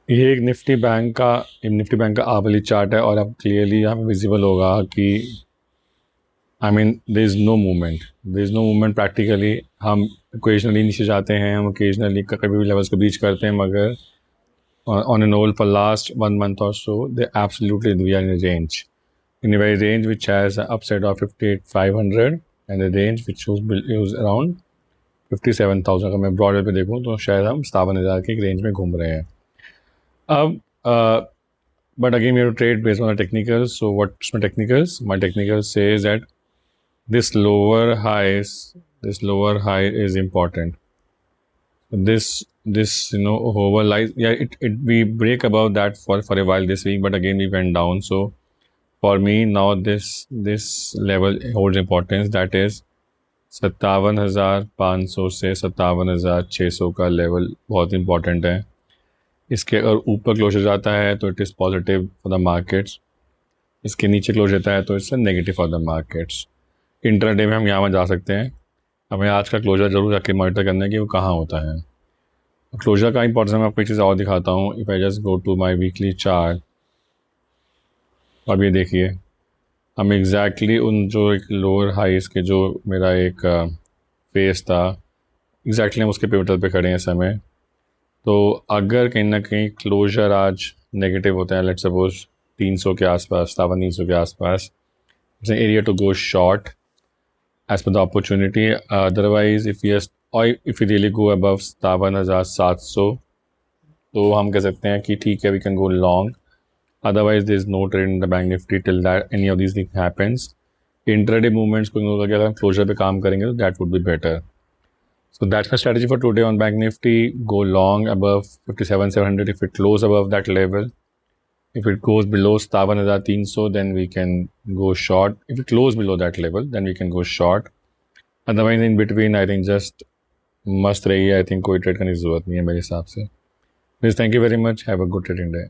ये एक Nifty bank का आवली चार्ट है और अब क्लियरली यहाँ पे विजिबल होगा कि there is no movement practically. हम ओकेजनली नीचे जाते हैं, हम ओकेजनली कभी भी लेवल्स को बीच करते हैं, मगर on an Oval for last 1 month or so they absolutely we are in a range, in a very range which has an upside of 58,500 and a range which is around 57,000। अगर मैं broader पे देखूँ तो शायद हम 57,000 के एक range में घूम रहे हैं अब। But again, we have to trade based on the technicals. So what's my technicals? My technicals says that this lower highs, this lower high is important. This overlies. Yeah, it we break above that for a while this week, but again we went down. So for me now this level holds importance. That is 57,500 से 57,600 का level बहुत important है। इसके अगर ऊपर closure जाता है तो it is positive for the markets, इसके नीचे क्लोज रहता है तो it's negative for the markets. Intraday में हम यहाँ जा सकते हैं, हमें आज का क्लोजर जरूर जाके मॉनिटर करना है कि वो कहाँ होता है। क्लोजर का इंपॉर्टेंस मैं आपको एक चीज़ और दिखाता हूँ। If I just go to my weekly chart, अब ये देखिए हम एग्जैक्टली उन जो एक लोअर हाइस के जो मेरा एक फेस था, एग्जैक्टली हम उसके पिवटल पे खड़े हैं इस समय। तो अगर कहीं ना कहीं क्लोजर आज नेगेटिव होता है, लेट्स सपोज 300 के आसपास, 300 के आसपास, it's an area to go short as per the opportunity. Otherwise, if we really go above 57,700 तो हम कह सकते हैं कि ठीक है, we can go long. Otherwise, there is no trade in the bank nifty till that any of these things happens. Intraday movements को ignore करके अगर हम क्लोजर पे काम करेंगे तो that would be better. So that's my strategy for today on bank nifty. Go long above 57,700 if it close above that level. If it goes below 57,300 then we can go short. If it close below that level then we can go short. Otherwise in between I think just मस्त रही है। I think कोई trade करने की ज़रूरत नहीं है मेरे हिसाब से। Please, thank you very much, have a good trading day.